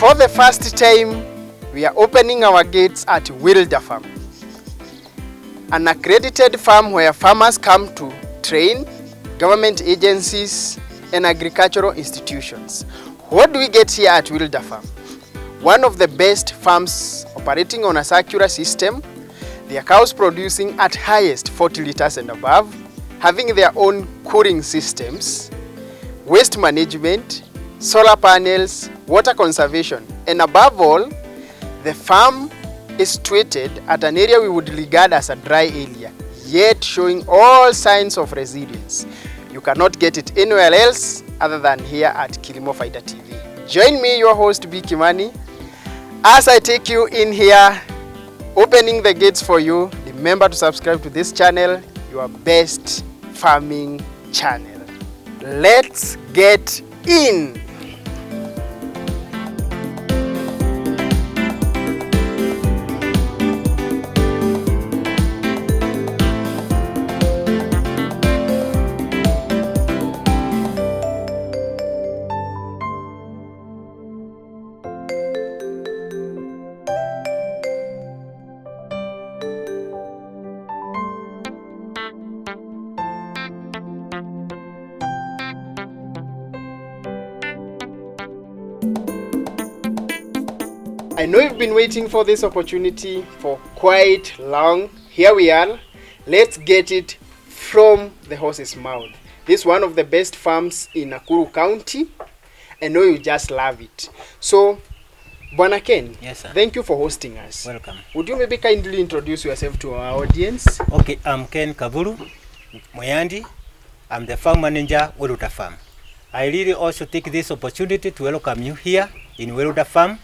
For the first time, we are opening our gates at Wilder Farm, an accredited farm where farmers come to train, government agencies and agricultural institutions. What do we get here at Wilder Farm? One of the best farms operating on a circular system. Their cows producing at highest 40 liters and above, having their own cooling systems, waste management, solar panels, water conservation, and above all, the farm is situated at an area we would regard as a dry area, yet showing all signs of resilience. You cannot get it anywhere else other than here at Kilimo Fighter TV. Join me, your host B. Kimani, as I take you in here, opening the gates for you. Remember to subscribe to this channel, your best farming channel. Let's get in. I know you've been waiting for this opportunity for quite long. Here we are. Let's get it from the horse's mouth. This is one of the best farms in Nakuru County. I know you just love it. So, Bwana Ken, yes, sir. Thank you for hosting us. Welcome. Would you maybe kindly introduce yourself to our audience? Okay, I'm Ken Kaburu Moyandi. I'm the farm manager, Wilder Farm. I really also take this opportunity to welcome you here in Wilder Farm.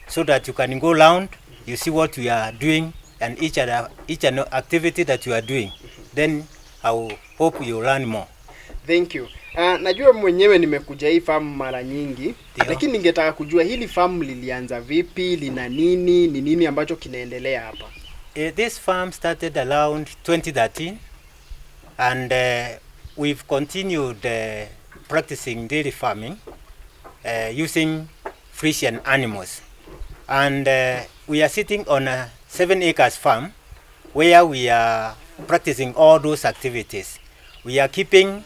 So that you can go around, you see what we are doing and each activity that you are doing. Then I hope you learn more. Thank you. Najua mwenyewe nimekuja hii farm mara nyingi, lakini ningetaka kujua hili farm lilianza vipi, lina nini, ni nini ambacho kinaendelea hapa? This farm started around 2013 and we've continued practicing dairy farming using Frisian animals, and we are sitting on a 7 acres farm where we are practicing all those activities. We are keeping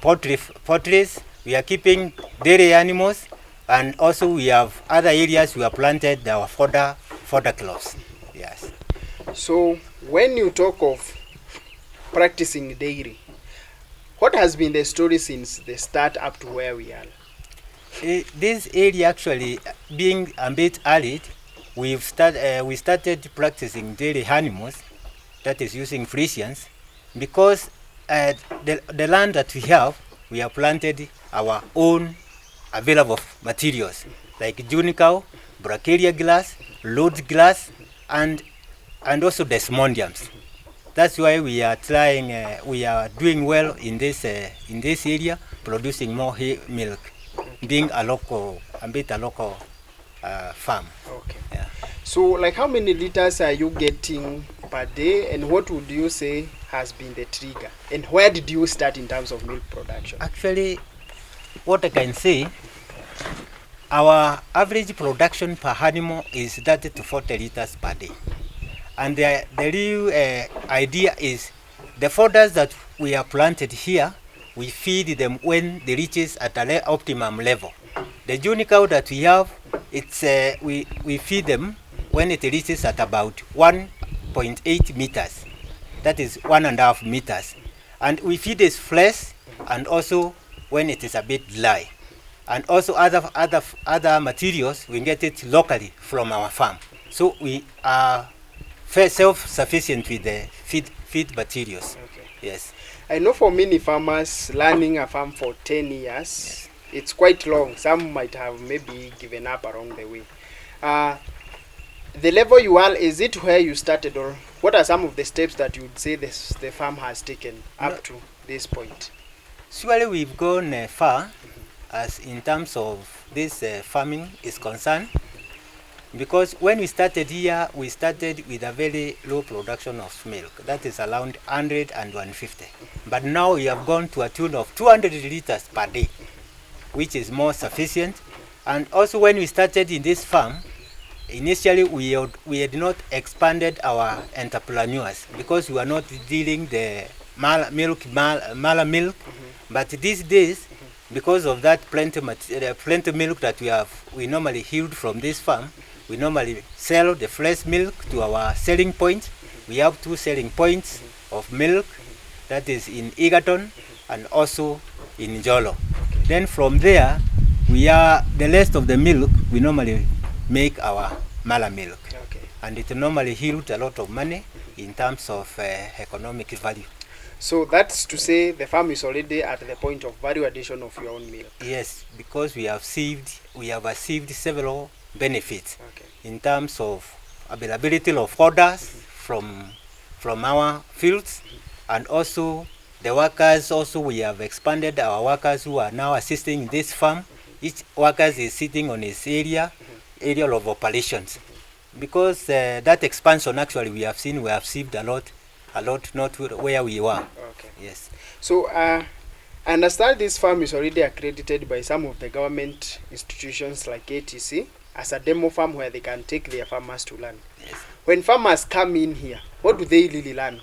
poultries, we are keeping dairy animals, and also we have other areas we have planted our fodder crops. Yes. So when you talk of practicing dairy, what has been the story since the start up to where we are? This area actually being a bit arid, we started practicing dairy animals, that is using Frisians, because the land that we have planted our own available materials like junicow, brachiaria grass, Rhodes grass, and also desmondiums. That's why we are trying. We are doing well in this area, producing more milk. Being a local farm. Okay. Yeah. So, like, how many liters are you getting per day, and what would you say has been the trigger? And where did you start in terms of milk production? Actually, what I can say, our average production per animal is 30 to 40 liters per day. And the real idea is the fodders that we have planted here, we feed them when they reaches at an optimum level. The junicow that we have, it's we feed them when it reaches at about 1.8 meters. That is 1.5 meters. And we feed this flesh, and also when it is a bit dry. And also other materials, we get it locally from our farm. So we are self-sufficient with the feed materials. Okay. Yes. I know for many farmers, learning a farm for 10 years, it's quite long. Some might have maybe given up along the way. The level you are, is it where you started, or what are some of the steps that you would say the farm has taken up to this point? Surely we've gone far as in terms of this farming is concerned. Because when we started here, we started with a very low production of milk. That is around 100 and 150. But now we have gone to a tune of 200 liters per day, which is more sufficient. And also when we started in this farm, initially we had not expanded our entrepreneurs because we were not dealing the mala milk, but these days, because of that plenty milk that we normally yield from this farm, we normally sell the fresh milk to our selling point. We have 2 selling points of milk, that is in Egerton and also in Jolo. Then from there, the rest of the milk we normally make our mala milk, and it normally yields a lot of money in terms of economic value. So that's to say the farm is already at the point of value addition of your own milk. Yes, because we have achieved several benefits in terms of availability of orders from our fields, and also the workers. Also, we have expanded our workers who are now assisting in this farm. Each worker is sitting on his area of operations, because that expansion actually we have achieved a lot, not where we were. Yes. So I understand this farm is already accredited by some of the government institutions like ATC as a demo farm where they can take their farmers to learn. Yes. When farmers come in here, what do they really learn?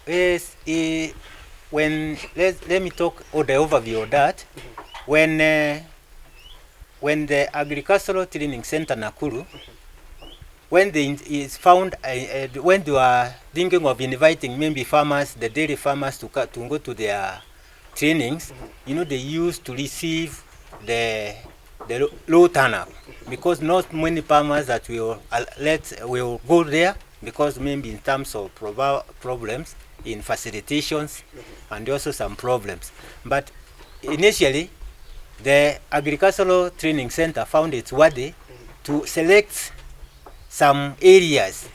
Yes, let me talk the overview of that. When the Agricultural Training Center Nakuru, when when they are thinking of inviting maybe farmers, the dairy farmers to go to their trainings, they used to receive the low turnout, because not many farmers that will go there, because maybe in terms of problems in facilitations and also some problems. But initially, the Agricultural Training Center found it worthy to select some areas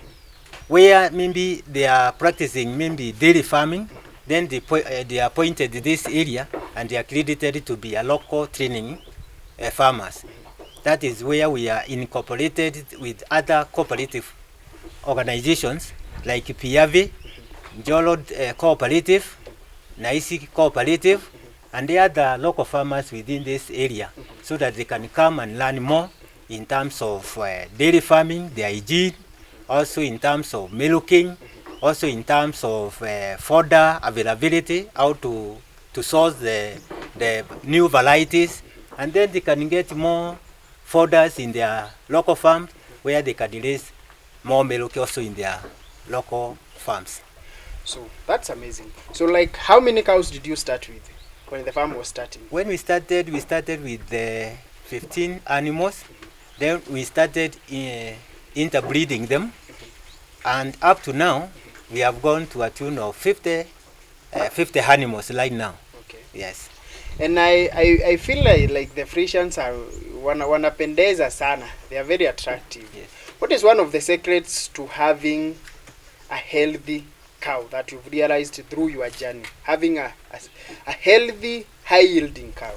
where maybe they are practicing maybe dairy farming. Then they appointed this area and they are accredited to be a local training farmers. That is where we are incorporated with other cooperative organizations like Piave, Jolo Cooperative, Naisi Cooperative, and the other local farmers within this area, so that they can come and learn more in terms of dairy farming, their hygiene, also in terms of milking, also in terms of fodder availability, how to source the new varieties, and then they can get more fodders in their local farms where they can release more milk also in their local farms. So that's amazing. So like how many cows did you start with when the farm was starting? When we started with 15 animals. Then we started interbreeding them, and up to now we have gone to a tune of 50 animals right now. Okay. Yes. And I feel like the Frisians are wanapendeza sana. They are very attractive. Yes. What is one of the secrets to having a healthy cow that you've realized through your journey? Having a healthy, high-yielding cow.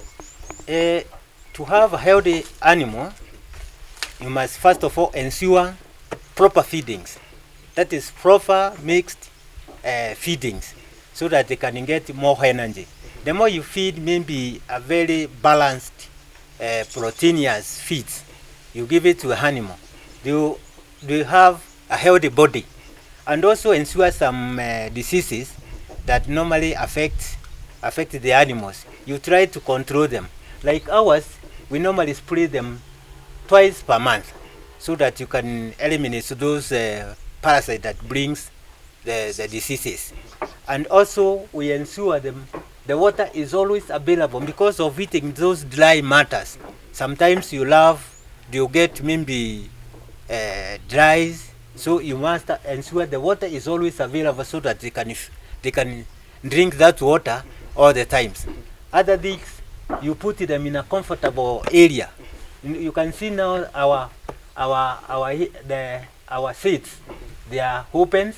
To have a healthy animal, you must first of all ensure proper feedings. That is proper mixed feedings, so that they can get more energy. The more you feed maybe a very balanced proteinous feeds, you give it to an animal, they have a healthy body. And also ensure some diseases that normally affect the animals. You try to control them. Like ours, we normally spray them twice per month, so that you can eliminate those parasites that brings the diseases. And also we ensure the water is always available, because of eating those dry matters. Sometimes you get maybe dries, so you must ensure the water is always available, so that they can drink that water all the times. Other things, you put them in a comfortable area. You can see now our seats, they are open,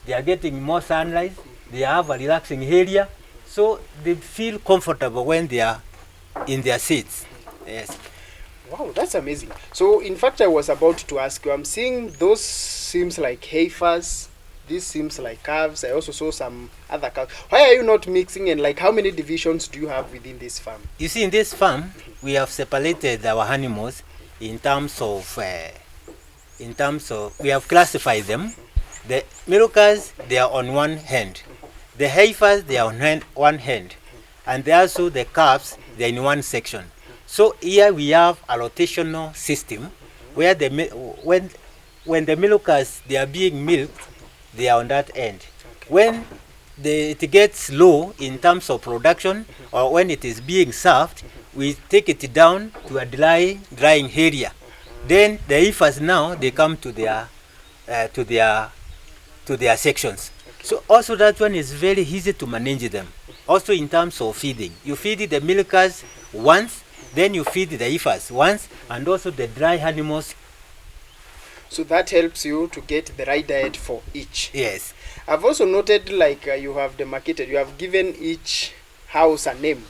they are getting more sunlight, they have a relaxing area, so they feel comfortable when they are in their seats. Yes. Wow, that's amazing. So in fact, I was about to ask you, I'm seeing those seems like heifers, this seems like calves. I also saw some other calves. Why are you not mixing, and like how many divisions do you have within this farm? You see, in this farm, we have separated our animals in terms of we have classified them. The milkers, they are on one hand. The heifers, they are on one hand. And also the calves, they are in one section. So here we have a rotational system where when the milkers, they are being milked, they are on that end. When it gets low in terms of production, or when it is being served, we take it down to a drying area. Then the heifers now, they come to their sections. So also that one is very easy to manage them. Also in terms of feeding, you feed the milkers once, then you feed the heifers once, and also the dry animals. So that helps you to get the right diet for each. Yes. I've also noted like you have demarcated, you have given each house a name.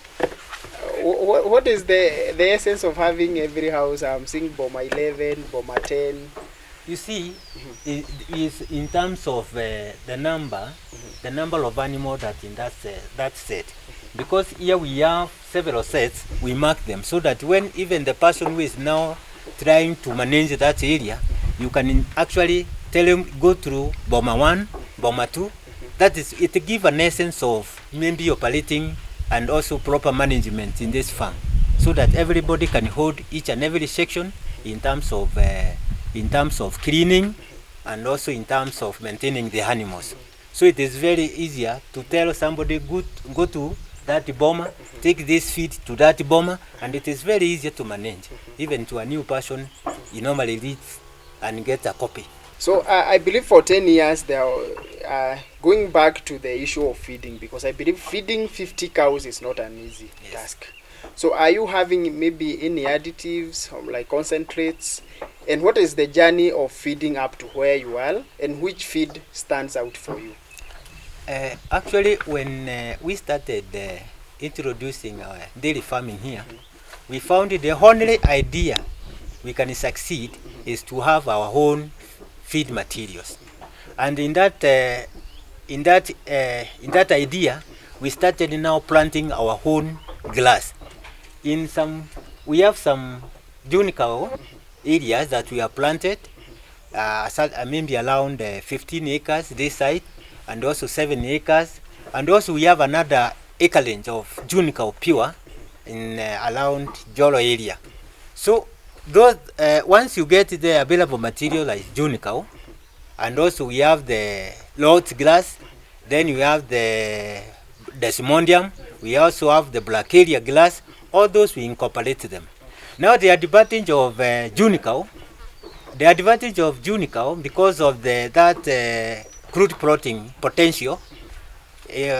What is the essence of having every house? I'm seeing Boma 11, Boma 10. You see, it is in terms of the number of animals that in that set. Because here we have several sets, we mark them so that when even the person who is now trying to manage that area, you can actually tell him go through Boma 1, Boma 2. That is, it gives an essence of maybe operating and also proper management in this farm, so that everybody can hold each and every section in terms of cleaning and also in terms of maintaining the animals. So it is very easier to tell somebody go to that boma, take this feed to that boma, and it is very easy to manage. Even to a new person, you normally read and get a copy. So I believe for 10 years they are going back to the issue of feeding, because I believe feeding 50 cows is not an easy task. So are you having maybe any additives like concentrates? And what is the journey of feeding up to where you are, and which feed stands out for you? Actually, when we started introducing our dairy farming here, we found the only idea we can succeed is to have our own feed materials. And in that idea, we started now planting our own glass. We have some junical areas that we have planted, maybe around 15 acres this side, and also 7 acres, and also we have another acreage of junical pure in around Jolo area. So those once you get the available material like junical, and also we have the Lord's grass, then we have the desmondium, we also have the black area grass. All those we incorporate them. Now the advantage of junical, because of that crude protein potential,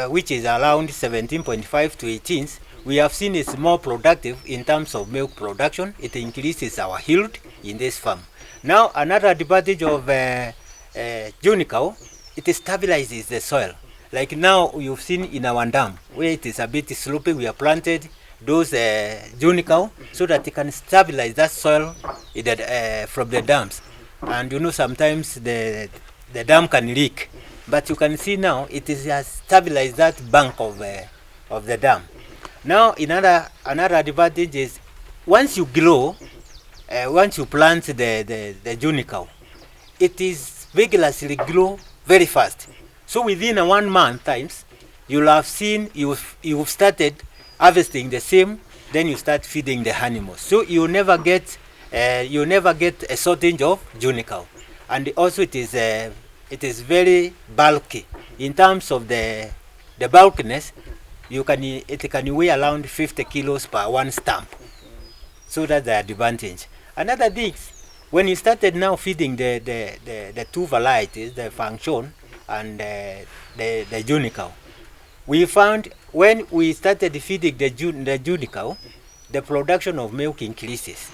which is around 17.5 to 18, we have seen it's more productive in terms of milk production. It increases our yield in this farm. Now another advantage of junical, it stabilizes the soil. Like now you've seen in our dam where it is a bit slopey, we have planted those junical so that it can stabilize that soil from the dams. And you know sometimes the dam can leak, but you can see now it has stabilized that bank of the dam. Now another advantage is once you plant the junical, it is vigorously grow very fast. So within 1 month times, you'll have seen you've started harvesting the same, then you start feeding the animals. So you never get a shortage of junical. And also it is very bulky. In terms of the bulkiness, it can weigh around 50 kilos per one stump. So that's the advantage. Another thing, when you started now feeding the two varieties, the function and the junical, we found when we started feeding the junical, the production of milk increases.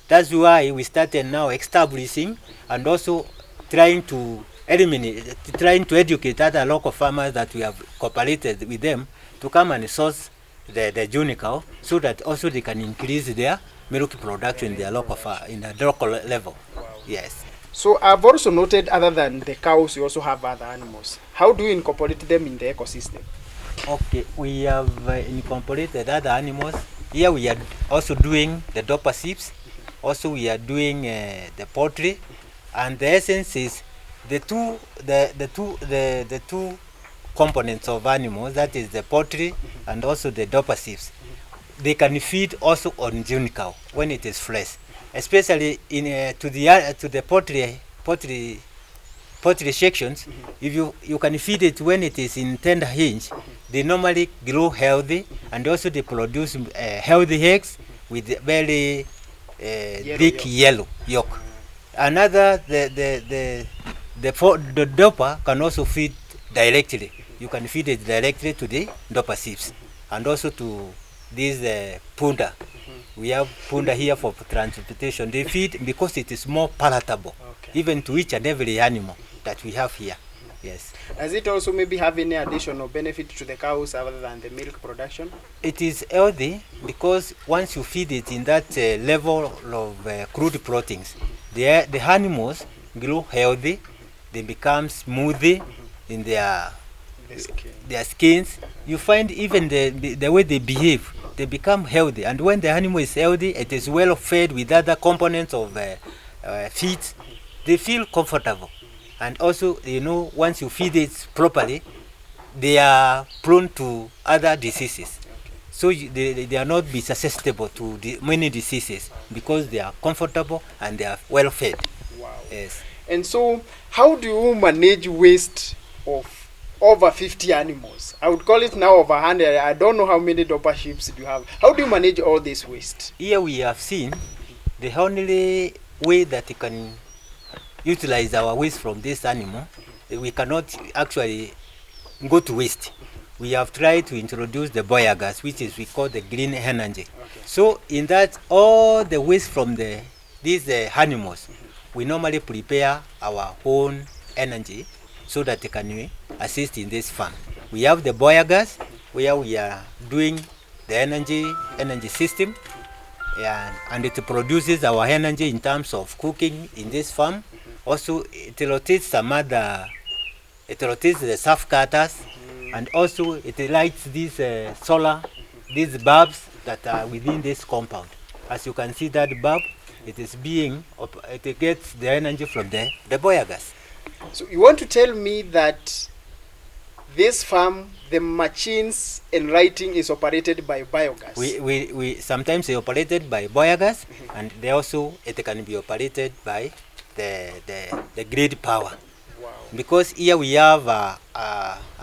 That's why we started now establishing and also trying to educate other local farmers that we have cooperated with them to come and source the junical, so that also they can increase their milk production in their local level. Wow. Yes. So I've also noted, other than the cows, you also have other animals. How do you incorporate them in the ecosystem? Okay, we have incorporated other animals Here we are also doing the dopper sheeps. Also we are doing the poultry, and the essence is the two components of animals, that is the poultry and also the dopper sheeps. They can feed also on June cow when it is fresh, especially in to the poultry sections. If you can feed it when it is in tender hinge, they normally grow healthy, and also they produce healthy eggs with very thick yellow yolk. Another, the dopper can also feed directly. You can feed it directly to the dopper sheeps, and also to this punda. We have punda here for transportation. They feed because it is more palatable, even to each and every animal that we have here. Yes. Does it also maybe have any additional benefit to the cows other than the milk production? It is healthy because once you feed it in that level of crude proteins, the animals grow healthy, they become smoothie in their skins. You find even the way they behave, they become healthy. And when the animal is healthy, it is well fed with other components of feed, they feel comfortable. And also, you know, once you feed it properly, they are prone to other diseases. So they are not be susceptible to many diseases because they are comfortable and they are well fed. Wow. Yes. And so, how do you manage waste of over 50 animals? I would call it now over 100. I don't know how many dopper sheep do you have. How do you manage all this waste? Here we have seen the only way that you can utilize our waste from this animal, we cannot actually go to waste. We have tried to introduce the biogas, which is we call the green energy. Okay. So in that, all the waste from these animals, we normally prepare our own energy so that they can assist in this farm. We have the biogas where we are doing the energy system, and it produces our energy in terms of cooking in this farm. Also, it rotates the surf cutters, and also it lights these these bulbs that are within this compound. As you can see, that bulb, it gets the energy from the biogas. So you want to tell me that this farm, the machines and lighting is operated by biogas? We sometimes they operated by biogas, and they also it can be operated by the grid power. Wow. Because here we have a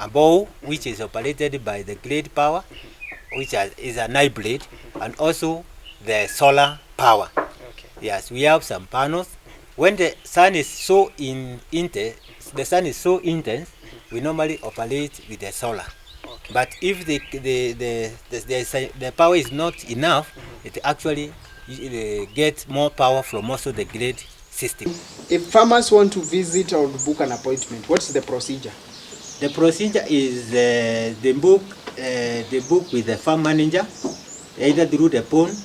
bowl which is operated by the grid power, which is an hybrid, and also the solar power. Okay. Yes, we have some panels. When the sun is so intense, we normally operate with the solar. Okay. But if the power is not enough, it actually gets more power from also the grid system. If farmers want to visit or book an appointment, what's the procedure? The procedure is they book with the farm manager, either through the phone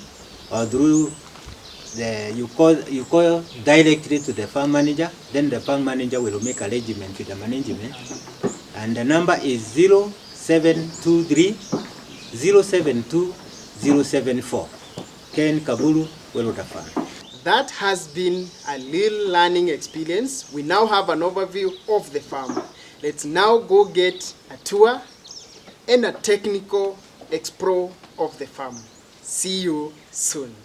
or through you call directly to the farm manager. Then the farm manager will make arrangement with the management, and the number is 0723 072 074. Ken Kabulu, Weloda Farm. That has been a little learning experience. We now have an overview of the farm. Let's now go get a tour and a technical explore of the farm. See you soon.